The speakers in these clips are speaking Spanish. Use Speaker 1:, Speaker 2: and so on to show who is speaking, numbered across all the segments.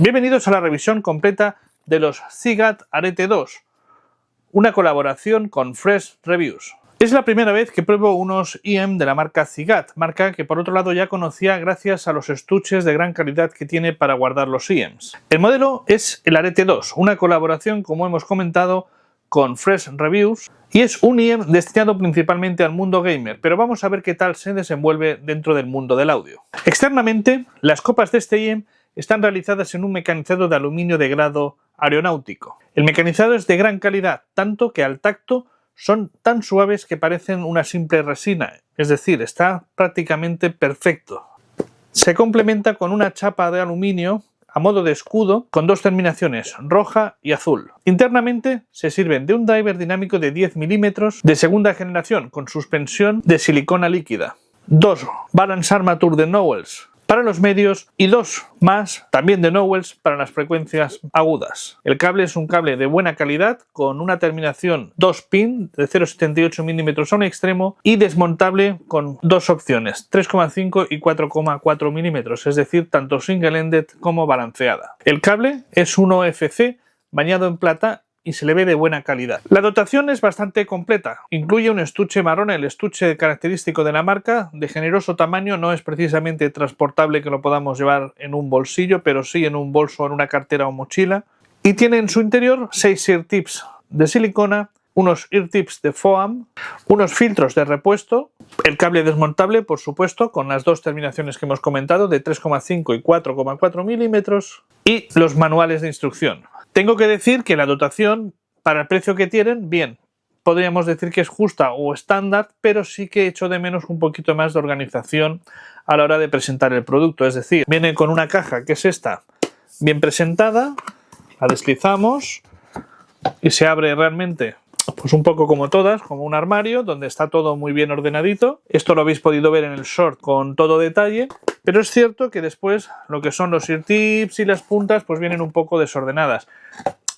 Speaker 1: Bienvenidos a la revisión completa de los Zigat Arete 2, una colaboración con Fresh Reviews. Es la primera vez que pruebo unos IEM de la marca Zigat, marca que por otro lado ya conocía gracias a los estuches de gran calidad que tiene para guardar los IEMs. El modelo es el Arete 2, una colaboración, como hemos comentado, con Fresh Reviews, y es un IEM destinado principalmente al mundo gamer, pero vamos a ver qué tal se desenvuelve dentro del mundo del audio. Externamente, las copas de este IEM están realizadas en un mecanizado de aluminio de grado aeronáutico. El mecanizado es de gran calidad, tanto que al tacto son tan suaves que parecen una simple resina, es decir, está prácticamente perfecto. Se complementa con una chapa de aluminio a modo de escudo con dos terminaciones, roja y azul. Internamente se sirven de un driver dinámico de 10 milímetros de segunda generación con suspensión de silicona líquida, dos balance armature de Nowells para los medios y dos más también de Nowells para las frecuencias agudas. El cable es un cable de buena calidad con una terminación 2 pin de 0,78 milímetros a un extremo y desmontable con dos opciones, 3,5 y 4,4 milímetros, es decir, tanto single-ended como balanceada. El cable es un OFC bañado en plata y se le ve de buena calidad. La dotación es bastante completa. Incluye un estuche marrón, el estuche característico de la marca, de generoso tamaño, no es precisamente transportable que lo podamos llevar en un bolsillo, pero sí en un bolso, en una cartera o mochila. Y tiene en su interior 6 ear tips de silicona, unos ear tips de foam, unos filtros de repuesto, el cable desmontable, por supuesto, con las dos terminaciones que hemos comentado, de 3,5 y 4,4 milímetros, y los manuales de instrucción. Tengo que decir que la dotación, para el precio que tienen, bien, podríamos decir que es justa o estándar, pero sí que echo de menos un poquito más de organización a la hora de presentar el producto. Es decir, viene con una caja que es esta, bien presentada, la deslizamos y se abre realmente pues un poco como todas, como un armario, donde está todo muy bien ordenadito. Esto lo habéis podido ver en el short con todo detalle, pero es cierto que después lo que son los ear tips y las puntas pues vienen un poco desordenadas.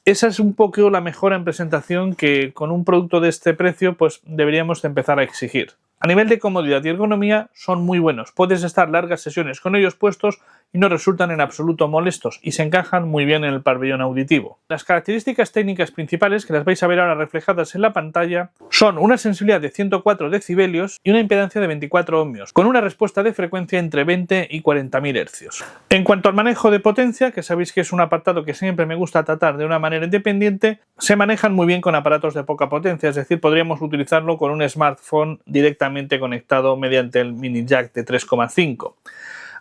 Speaker 1: Esa es un poco la mejora en presentación que con un producto de este precio pues deberíamos de empezar a exigir. A nivel de comodidad y ergonomía son muy buenos. Puedes estar largas sesiones con ellos puestos y no resultan en absoluto molestos y se encajan muy bien en el pabellón auditivo. Las características técnicas principales, que las vais a ver ahora reflejadas en la pantalla, son una sensibilidad de 104 decibelios y una impedancia de 24 ohmios, con una respuesta de frecuencia entre 20 y 40.000 Hz. En cuanto al manejo de potencia, que sabéis que es un apartado que siempre me gusta tratar de una manera independiente, se manejan muy bien con aparatos de poca potencia, es decir, podríamos utilizarlo con un smartphone directamente conectado mediante el mini jack de 3,5.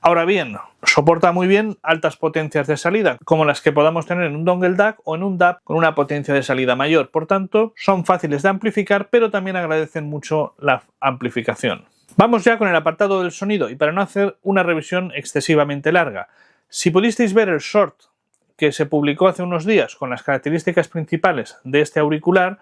Speaker 1: Ahora bien, soporta muy bien altas potencias de salida, como las que podamos tener en un dongle DAC o en un DAP con una potencia de salida mayor. Por tanto, son fáciles de amplificar, pero también agradecen mucho la amplificación. Vamos ya con el apartado del sonido, y para no hacer una revisión excesivamente larga. Si pudisteis ver el short que se publicó hace unos días con las características principales de este auricular,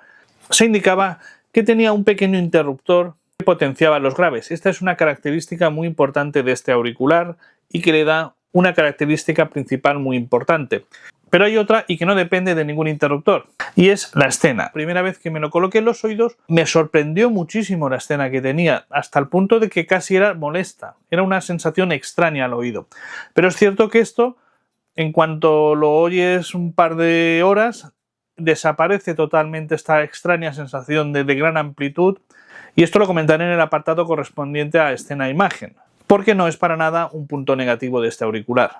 Speaker 1: se indicaba que tenía un pequeño interruptor que potenciaba los graves. Esta es una característica muy importante de este auricular y que le da una característica principal muy importante. Pero hay otra y que no depende de ningún interruptor, y es la escena. La primera vez que me lo coloqué en los oídos me sorprendió muchísimo la escena que tenía, hasta el punto de que casi era molesta. Era una sensación extraña al oído. Pero es cierto que esto, en cuanto lo oyes un par de horas, desaparece totalmente esta extraña sensación de gran amplitud. Y esto lo comentaré en el apartado correspondiente a escena-imagen, porque no es para nada un punto negativo de este auricular.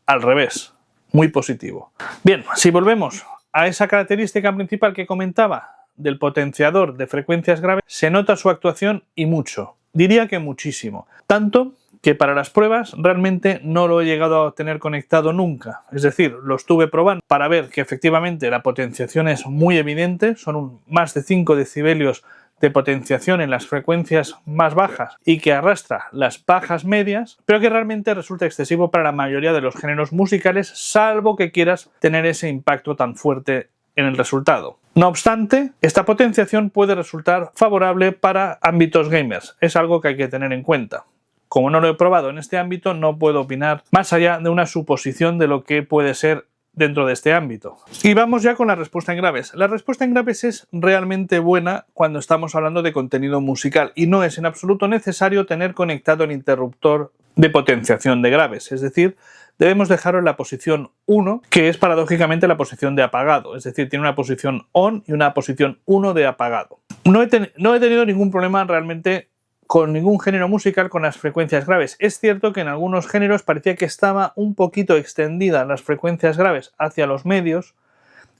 Speaker 1: Al revés, muy positivo. Bien, si volvemos a esa característica principal que comentaba del potenciador de frecuencias graves, se nota su actuación y mucho. Diría que muchísimo. Tanto que para las pruebas realmente no lo he llegado a tener conectado nunca. Es decir, lo estuve probando para ver que efectivamente la potenciación es muy evidente, son más de 5 decibelios de potenciación en las frecuencias más bajas y que arrastra las bajas medias, pero que realmente resulta excesivo para la mayoría de los géneros musicales, salvo que quieras tener ese impacto tan fuerte en el resultado. No obstante, esta potenciación puede resultar favorable para ámbitos gamers, es algo que hay que tener en cuenta. Como no lo he probado en este ámbito, no puedo opinar más allá de una suposición de lo que puede ser dentro de este ámbito. Y vamos ya con la respuesta en graves. La respuesta en graves es realmente buena cuando estamos hablando de contenido musical y no es en absoluto necesario tener conectado el interruptor de potenciación de graves, es decir, debemos dejarlo en la posición 1, que es paradójicamente la posición de apagado, es decir, tiene una posición on y una posición 1 de apagado. No he tenido ningún problema realmente con ningún género musical con las frecuencias graves. Es cierto que en algunos géneros parecía que estaba un poquito extendida las frecuencias graves hacia los medios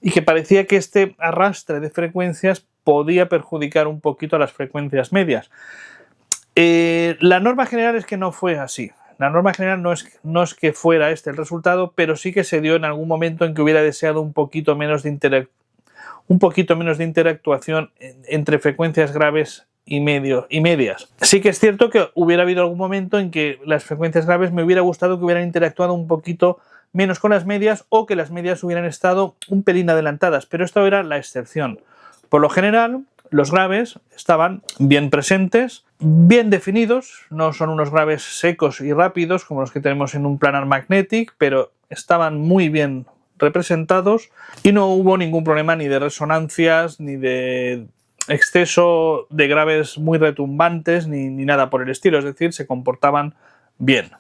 Speaker 1: y que parecía que este arrastre de frecuencias podía perjudicar un poquito a las frecuencias medias. La norma general es que no fue así. La norma general no es que fuera este el resultado, pero sí que se dio en algún momento en que hubiera deseado un poquito menos de interactuación entre frecuencias graves y medias. Sí que es cierto que hubiera habido algún momento en que las frecuencias graves me hubiera gustado que hubieran interactuado un poquito menos con las medias o que las medias hubieran estado un pelín adelantadas, pero esto era la excepción. Por lo general, los graves estaban bien presentes, bien definidos, no son unos graves secos y rápidos como los que tenemos en un planar magnetic, pero estaban muy bien representados y no hubo ningún problema ni de resonancias ni de exceso de graves muy retumbantes ni nada por el estilo, es decir, se comportaban bien.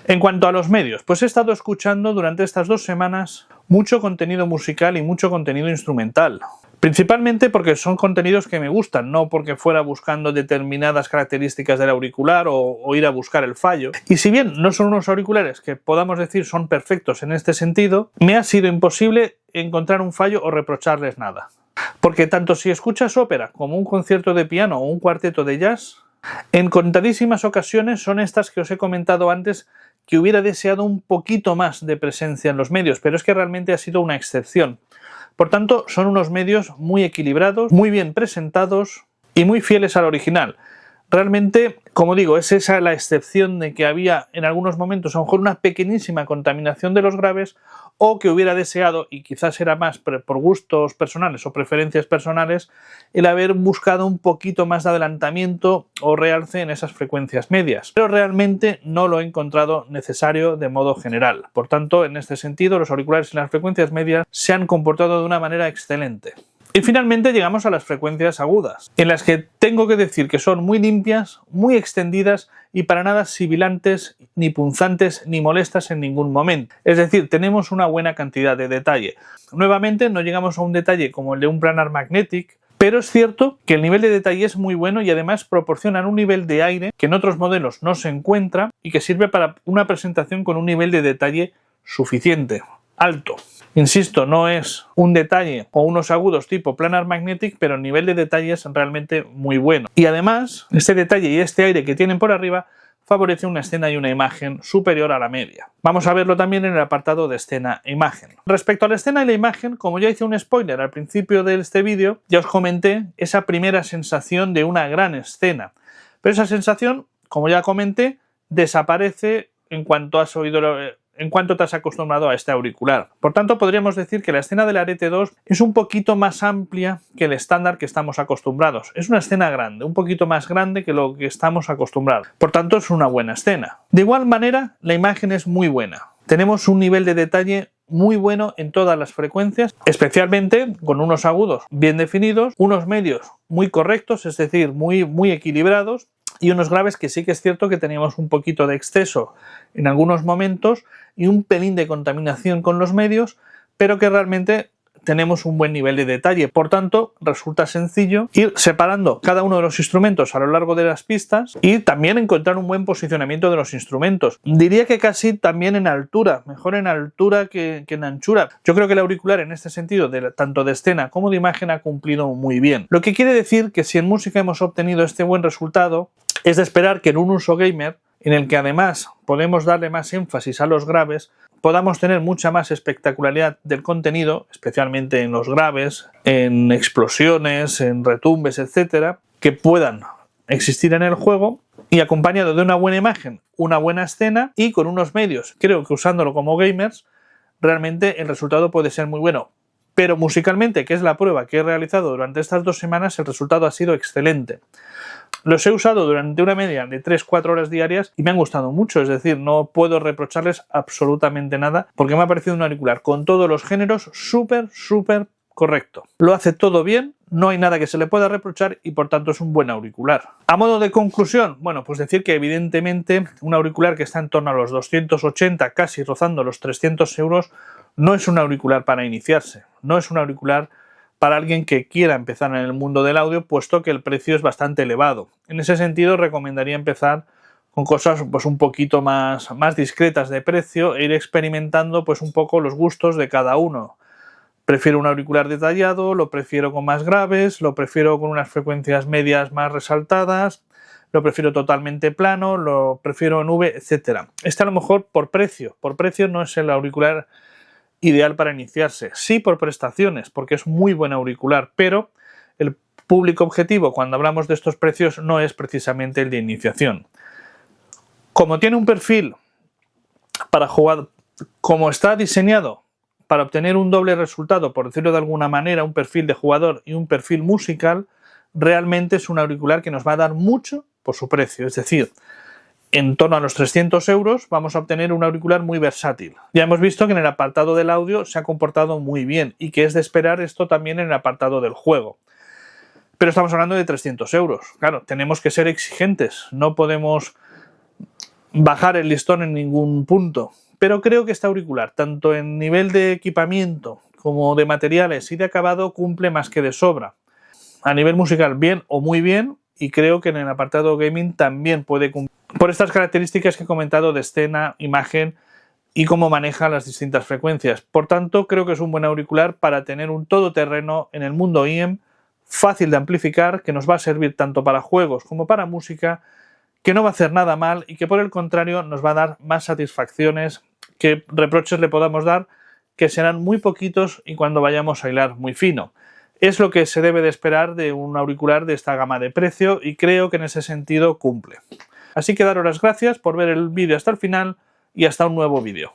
Speaker 1: En cuanto a los medios, pues he estado escuchando durante estas 2 semanas mucho contenido musical y mucho contenido instrumental. Principalmente porque son contenidos que me gustan, no porque fuera buscando determinadas características del auricular o ir a buscar el fallo. Y si bien no son unos auriculares que podamos decir son perfectos en este sentido, me ha sido imposible encontrar un fallo o reprocharles nada. Porque tanto si escuchas ópera como un concierto de piano o un cuarteto de jazz, en contadísimas ocasiones son estas que os he comentado antes que hubiera deseado un poquito más de presencia en los medios, pero es que realmente ha sido una excepción. Por tanto, son unos medios muy equilibrados, muy bien presentados y muy fieles al original. Realmente, como digo, es esa la excepción de que había en algunos momentos a lo mejor una pequeñísima contaminación de los graves o que hubiera deseado, y quizás era más por gustos personales o preferencias personales, el haber buscado un poquito más de adelantamiento o realce en esas frecuencias medias. Pero realmente no lo he encontrado necesario de modo general. Por tanto, en este sentido, los auriculares en las frecuencias medias se han comportado de una manera excelente. Y finalmente llegamos a las frecuencias agudas, en las que tengo que decir que son muy limpias, muy extendidas y para nada sibilantes, ni punzantes, ni molestas en ningún momento. Es decir, tenemos una buena cantidad de detalle. Nuevamente, no llegamos a un detalle como el de un planar magnetic, pero es cierto que el nivel de detalle es muy bueno y además proporcionan un nivel de aire que en otros modelos no se encuentra y que sirve para una presentación con un nivel de detalle suficiente, alto. Insisto, no es un detalle o unos agudos tipo planar magnetic, pero el nivel de detalle es realmente muy bueno. Y además, este detalle y este aire que tienen por arriba favorece una escena y una imagen superior a la media. Vamos a verlo también en el apartado de escena e imagen. Respecto a la escena y la imagen, como ya hice un spoiler al principio de este vídeo, ya os comenté esa primera sensación de una gran escena. Pero esa sensación, como ya comenté, desaparece en cuanto te has acostumbrado a este auricular. Por tanto, podríamos decir que la escena del Arete 2 es un poquito más amplia que el estándar que estamos acostumbrados. Es una escena grande, un poquito más grande que lo que estamos acostumbrados. Por tanto, es una buena escena. De igual manera, la imagen es muy buena. Tenemos un nivel de detalle muy bueno en todas las frecuencias, especialmente con unos agudos bien definidos, unos medios muy correctos, es decir, muy equilibrados, y unos graves que sí que es cierto que teníamos un poquito de exceso en algunos momentos y un pelín de contaminación con los medios, pero que realmente tenemos un buen nivel de detalle. Por tanto, resulta sencillo ir separando cada uno de los instrumentos a lo largo de las pistas y también encontrar un buen posicionamiento de los instrumentos. Diría que casi también en altura, mejor en altura que en anchura. Yo creo que el auricular en este sentido, tanto de escena como de imagen, ha cumplido muy bien. Lo que quiere decir que si en música hemos obtenido este buen resultado, es de esperar que en un uso gamer, en el que además podemos darle más énfasis a los graves, podamos tener mucha más espectacularidad del contenido, especialmente en los graves, en explosiones, en retumbes, etcétera, que puedan existir en el juego y acompañado de una buena imagen, una buena escena y con unos medios. Creo que usándolo como gamers, realmente el resultado puede ser muy bueno. Pero musicalmente, que es la prueba que he realizado durante estas 2 semanas, el resultado ha sido excelente. Los he usado durante una media de 3-4 horas diarias y me han gustado mucho, es decir, no puedo reprocharles absolutamente nada porque me ha parecido un auricular con todos los géneros súper correcto. Lo hace todo bien, no hay nada que se le pueda reprochar y por tanto es un buen auricular. A modo de conclusión, bueno, pues decir que evidentemente un auricular que está en torno a los 280, casi rozando los 300 euros, no es un auricular para iniciarse, no es un auricular para alguien que quiera empezar en el mundo del audio, puesto que el precio es bastante elevado. En ese sentido, recomendaría empezar con cosas pues un poquito más discretas de precio e ir experimentando pues un poco los gustos de cada uno. Prefiero un auricular detallado, lo prefiero con más graves, lo prefiero con unas frecuencias medias más resaltadas, lo prefiero totalmente plano, lo prefiero en V, etc. Este a lo mejor por precio no es el auricular ideal para iniciarse, sí por prestaciones, porque es muy buen auricular, pero el público objetivo cuando hablamos de estos precios no es precisamente el de iniciación. Como tiene un perfil para jugar, como está diseñado para obtener un doble resultado, por decirlo de alguna manera, un perfil de jugador y un perfil musical, realmente es un auricular que nos va a dar mucho por su precio. Es decir, en torno a los 300 euros vamos a obtener un auricular muy versátil. Ya hemos visto que en el apartado del audio se ha comportado muy bien y que es de esperar esto también en el apartado del juego. Pero estamos hablando de 300 euros. Claro, tenemos que ser exigentes, no podemos bajar el listón en ningún punto. Pero creo que este auricular, tanto en nivel de equipamiento como de materiales y de acabado, cumple más que de sobra. A nivel musical, bien o muy bien, y creo que en el apartado gaming también puede cumplir por estas características que he comentado de escena, imagen y cómo maneja las distintas frecuencias. Por tanto, creo que es un buen auricular para tener un todoterreno en el mundo IEM, fácil de amplificar, que nos va a servir tanto para juegos como para música, que no va a hacer nada mal y que por el contrario nos va a dar más satisfacciones que reproches le podamos dar, que serán muy poquitos y cuando vayamos a hilar muy fino. Es lo que se debe de esperar de un auricular de esta gama de precio y creo que en ese sentido cumple. Así que daros las gracias por ver el vídeo hasta el final y hasta un nuevo vídeo.